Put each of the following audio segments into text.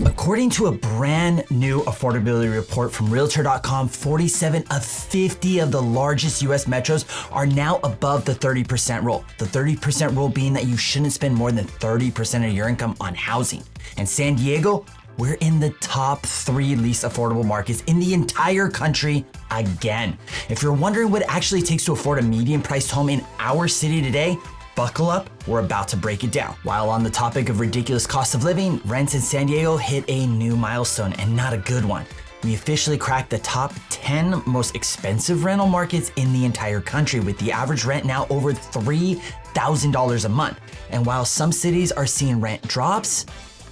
According to a brand new affordability report from Realtor.com, 47 of 50 of the largest US metros are now above the 30% rule. The 30% rule being that you shouldn't spend more than 30% of your income on housing. And San Diego, we're in the top 3 least affordable markets in the entire country again. If you're wondering what it actually takes to afford a median priced home in our city today, buckle up, we're about to break it down. While on the topic of ridiculous cost of living, rents in San Diego hit a new milestone, and not a good one. We officially cracked the top 10 most expensive rental markets in the entire country, with the average rent now over $3,000 a month. And while some cities are seeing rent drops,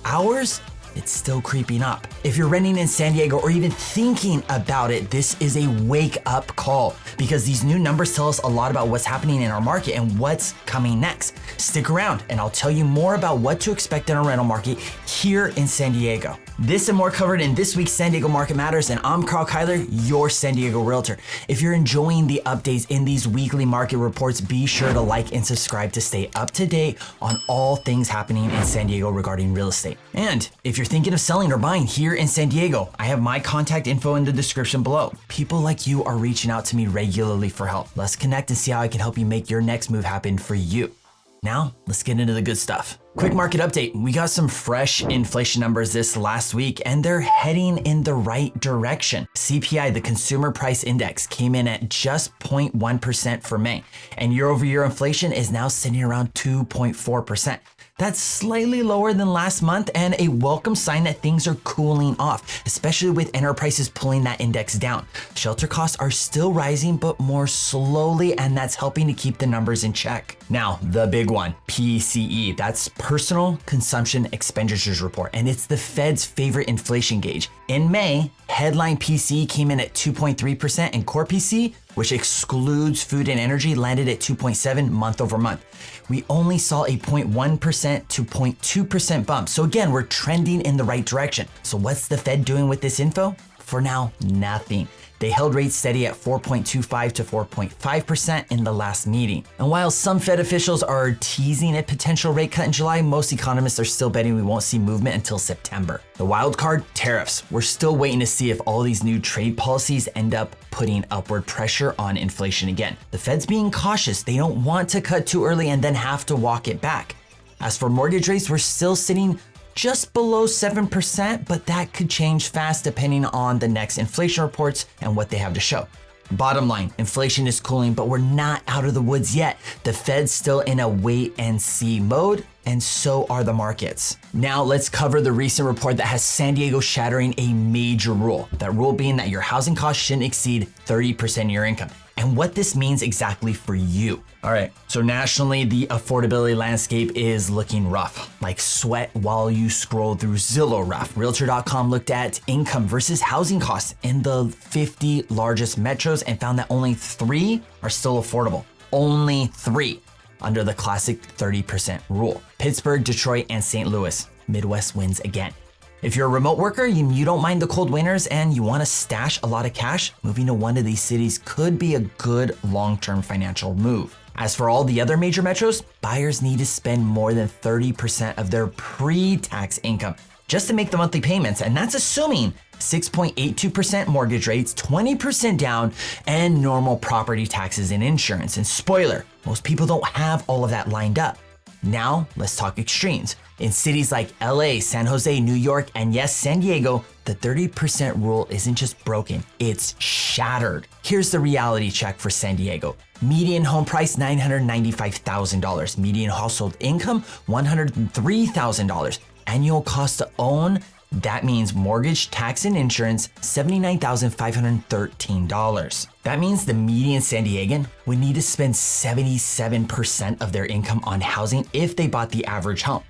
ours, it's still creeping up. If you're renting in San Diego or even thinking about it, this is a wake up call, because these new numbers tell us a lot about what's happening in our market and what's coming next. Stick around and I'll tell you more about what to expect in our rental market here in San Diego. This and more covered in this week's San Diego Market Matters, and I'm Karl Kyler, your San Diego Realtor. If you're enjoying the updates in these weekly market reports, be sure to like and subscribe to stay up to date on all things happening in San Diego regarding real estate. And if you're thinking of selling or buying here in San Diego, I have my contact info in the description below. People like you are reaching out to me regularly for help. Let's connect and see how I can help you make your next move happen for you. Now, let's get into the good stuff. Quick market update. We got some fresh inflation numbers this last week, and they're heading in the right direction. CPI, the Consumer Price Index, came in at just 0.1% for May, and year-over-year inflation is now sitting around 2.4%. That's slightly lower than last month and a welcome sign that things are cooling off, especially with enterprises pulling that index down. Shelter costs are still rising, but more slowly, and that's helping to keep the numbers in check. Now, the big one, PCE, that's Personal Consumption Expenditures Report, and it's the Fed's favorite inflation gauge. In May, headline PCE came in at 2.3%, and core PCE, which excludes food and energy, landed at 2.7 month over month. We only saw a 0.1% to 0.2% bump. So again, we're trending in the right direction. So what's the Fed doing with this info? For now, nothing. They held rates steady at 4.25 to 4.5% in the last meeting. And while some Fed officials are teasing a potential rate cut in July, most economists are still betting we won't see movement until September. The wild card, tariffs. We're still waiting to see if all these new trade policies end up putting upward pressure on inflation again. The Fed's being cautious. They don't want to cut too early and then have to walk it back. As for mortgage rates, we're still sitting just below 7%, but that could change fast depending on the next inflation reports and what they have to show. Bottom line, inflation is cooling, but we're not out of the woods yet. The Fed's still in a wait and see mode, and so are the markets. Now let's cover the recent report that has San Diego shattering a major rule. That rule being that your housing costs shouldn't exceed 30% of your income, and what this means exactly for you. All right, so nationally, the affordability landscape is looking rough, like sweat while you scroll through Zillow rough. Realtor.com looked at income versus housing costs in the 50 largest metros and found that only 3 are still affordable. Only 3 under the classic 30% rule. Pittsburgh, Detroit, and St. Louis. Midwest wins again. If you're a remote worker, you don't mind the cold winters and you want to stash a lot of cash, moving to one of these cities could be a good long-term financial move. As for all the other major metros, buyers need to spend more than 30% of their pre-tax income just to make the monthly payments, and that's assuming 6.82% mortgage rates, 20% down, and normal property taxes and insurance. And spoiler, most people don't have all of that lined up. Now, let's talk extremes. In cities like LA, San Jose, New York, and yes, San Diego, the 30% rule isn't just broken, it's shattered. Here's the reality check for San Diego. Median home price, $995,000. Median household income, $103,000. Annual cost to own, that means mortgage, tax, and insurance, $79,513. That means the median San Diegan would need to spend 77% of their income on housing if they bought the average home.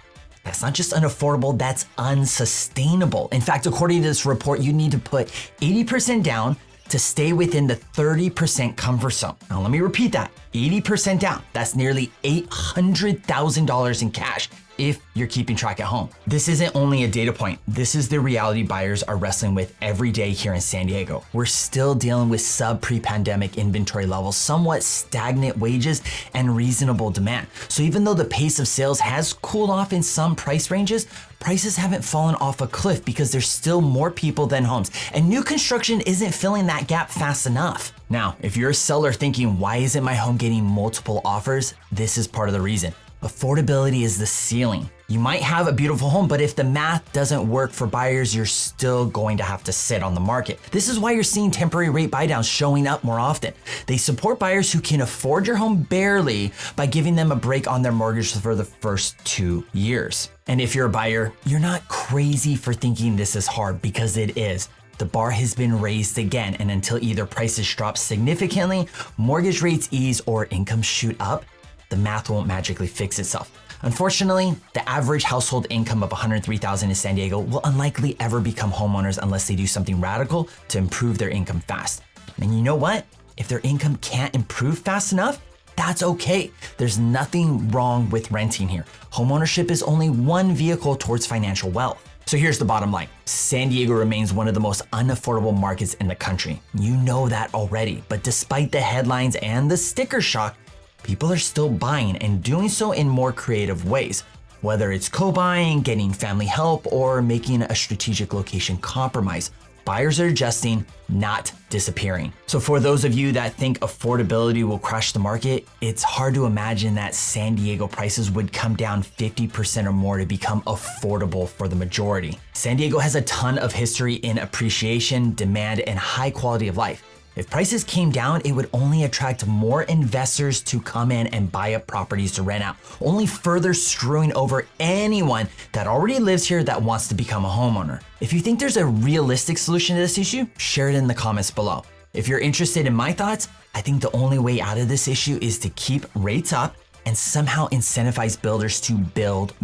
That's not just unaffordable, that's unsustainable. In fact, according to this report, you need to put 80% down to stay within the 30% comfort zone. Now, let me repeat that, 80% down. That's nearly $800,000 in cash if you're keeping track at home. This isn't only a data point. This is the reality buyers are wrestling with every day here in San Diego. We're still dealing with sub-pre-pandemic inventory levels, somewhat stagnant wages, and reasonable demand. So even though the pace of sales has cooled off in some price ranges, prices haven't fallen off a cliff because there's still more people than homes, and new construction isn't filling that gap fast enough. Now, if you're a seller thinking, why isn't my home getting multiple offers? This is part of the reason. Affordability is the ceiling. You might have a beautiful home, but if the math doesn't work for buyers, you're still going to have to sit on the market. This is why you're seeing temporary rate buydowns showing up more often. They support buyers who can afford your home barely by giving them a break on their mortgage for the first 2 years. And if you're a buyer, you're not crazy for thinking this is hard, because it is. The bar has been raised again, and until either prices drop significantly, mortgage rates ease, or incomes shoot up, the math won't magically fix itself. Unfortunately, the average household income of $103,000 in San Diego will unlikely ever become homeowners unless they do something radical to improve their income fast. And you know what? If their income can't improve fast enough, that's okay. There's nothing wrong with renting here. Homeownership is only one vehicle towards financial wealth. So here's the bottom line. San Diego remains one of the most unaffordable markets in the country. You know that already, but despite the headlines and the sticker shock, people are still buying, and doing so in more creative ways. Whether it's co-buying, getting family help, or making a strategic location compromise, buyers are adjusting, not disappearing. So for those of you that think affordability will crash the market, it's hard to imagine that San Diego prices would come down 50% or more to become affordable for the majority. San Diego has a ton of history in appreciation, demand, and high quality of life. If prices came down, it would only attract more investors to come in and buy up properties to rent out, only further screwing over anyone that already lives here that wants to become a homeowner. If you think there's a realistic solution to this issue, share it in the comments below. If you're interested in my thoughts, I think the only way out of this issue is to keep rates up and somehow incentivize builders to build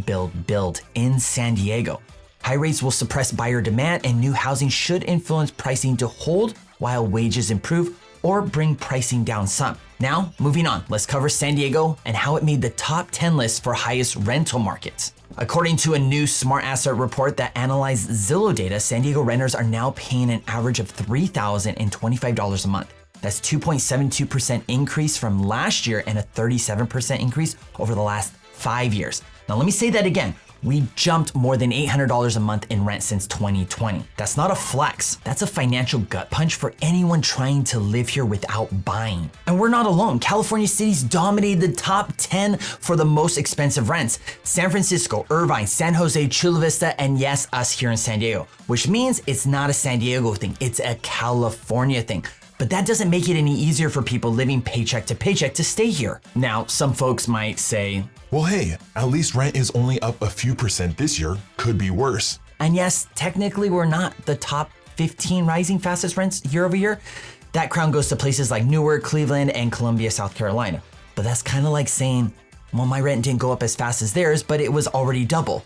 in San Diego. High rates will suppress buyer demand, and new housing should influence pricing to hold while wages improve or bring pricing down some. Now, moving on, let's cover San Diego and how it made the top 10 list for highest rental markets. According to a new smart asset report that analyzed Zillow data, San Diego renters are now paying an average of $3,025 a month. That's 2.72% increase from last year and a 37% increase over the last 5 years. Now, let me say that again. We jumped more than $800 a month in rent since 2020. That's not a flex. That's a financial gut punch for anyone trying to live here without buying. And we're not alone. California cities dominated the top 10 for the most expensive rents. San Francisco, Irvine, San Jose, Chula Vista, and yes, us here in San Diego, which means it's not a San Diego thing, it's a California thing. But that doesn't make it any easier for people living paycheck to paycheck to stay here. Now, some folks might say, well, hey, at least rent is only up a few percent this year. Could be worse. And yes, technically we're not the top 15 rising fastest rents year over year. That crown goes to places like Newark, Cleveland, and Columbia, South Carolina. But that's kind of like saying, well, my rent didn't go up as fast as theirs, but it was already double.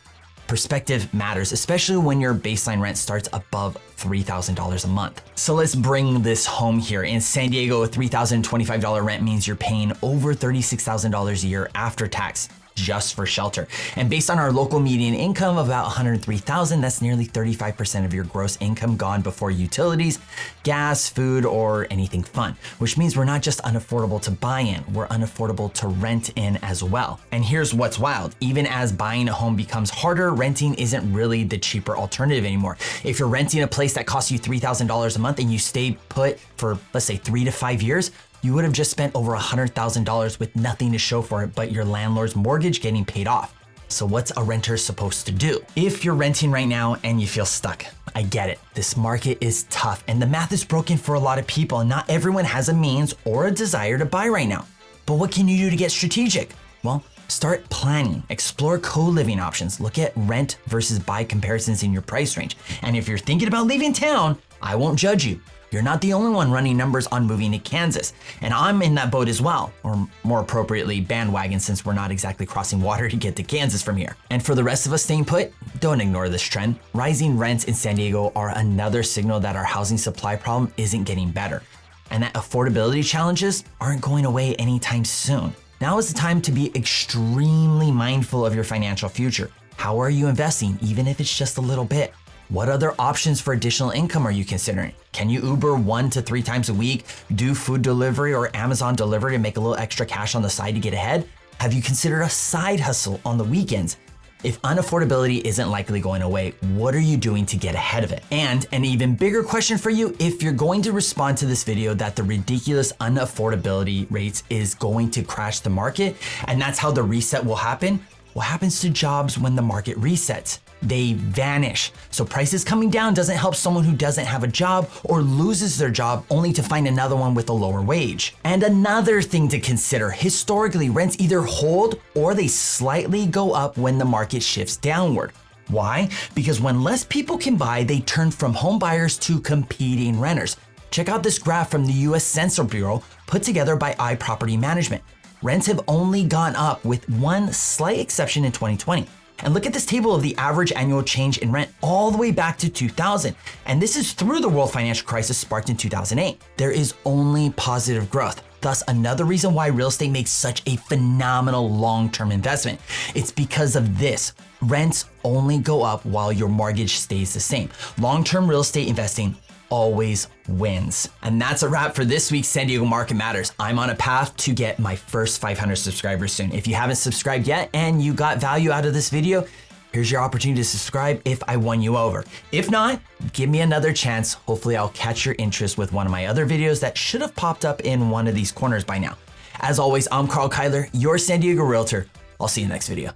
Perspective matters, especially when your baseline rent starts above $3,000 a month. So let's bring this home here. In San Diego, a $3,025 rent means you're paying over $36,000 a year after tax just for shelter. And based on our local median income of about $103,000, that's nearly 35% of your gross income gone before utilities, gas, food, or anything fun, which means we're not just unaffordable to buy in, we're unaffordable to rent in as well. And here's what's wild. Even as buying a home becomes harder, renting isn't really the cheaper alternative anymore. If you're renting a place that costs you $3,000 a month and you stay put for, let's say, 3 to 5 years, you would have just spent over $100,000 with nothing to show for it but your landlord's mortgage getting paid off. So what's a renter supposed to do? If you're renting right now and you feel stuck, I get it. This market is tough and the math is broken for a lot of people, and not everyone has a means or a desire to buy right now. But what can you do to get strategic? Well, start planning, explore co-living options, look at rent versus buy comparisons in your price range. And if you're thinking about leaving town, I won't judge you. You're not the only one running numbers on moving to Kansas. And I'm in that boat as well, or more appropriately, bandwagon, since we're not exactly crossing water to get to Kansas from here. And for the rest of us staying put, don't ignore this trend. Rising rents in San Diego are another signal that our housing supply problem isn't getting better, and that affordability challenges aren't going away anytime soon. Now is the time to be extremely mindful of your financial future. How are you investing, even if it's just a little bit? What other options for additional income are you considering? Can you Uber 1 to 3 times a week, do food delivery or Amazon delivery to make a little extra cash on the side to get ahead? Have you considered a side hustle on the weekends? If unaffordability isn't likely going away, what are you doing to get ahead of it? And an even bigger question for you, if you're going to respond to this video that the ridiculous unaffordability rates is going to crash the market, and that's how the reset will happen, what happens to jobs when the market resets? They vanish. So prices coming down doesn't help someone who doesn't have a job or loses their job only to find another one with a lower wage. And another thing to consider, historically, rents either hold or they slightly go up when the market shifts downward. Why? Because when less people can buy, they turn from home buyers to competing renters. Check out this graph from the US Census Bureau put together by iProperty Management. Rents have only gone up with one slight exception in 2020. And look at this table of the average annual change in rent all the way back to 2000. And this is through the world financial crisis sparked in 2008. There is only positive growth. Thus, another reason why real estate makes such a phenomenal long-term investment. It's because of this. Rents only go up while your mortgage stays the same. Long-term real estate investing always wins. And that's a wrap for this week's San Diego Market Matters. I'm on a path to get my first 500 subscribers soon. If you haven't subscribed yet and you got value out of this video, here's your opportunity to subscribe if I won you over. If not, give me another chance. Hopefully I'll catch your interest with one of my other videos that should have popped up in one of these corners by now. As always, I'm Karl Kyler, your San Diego Realtor. I'll see you in the next video.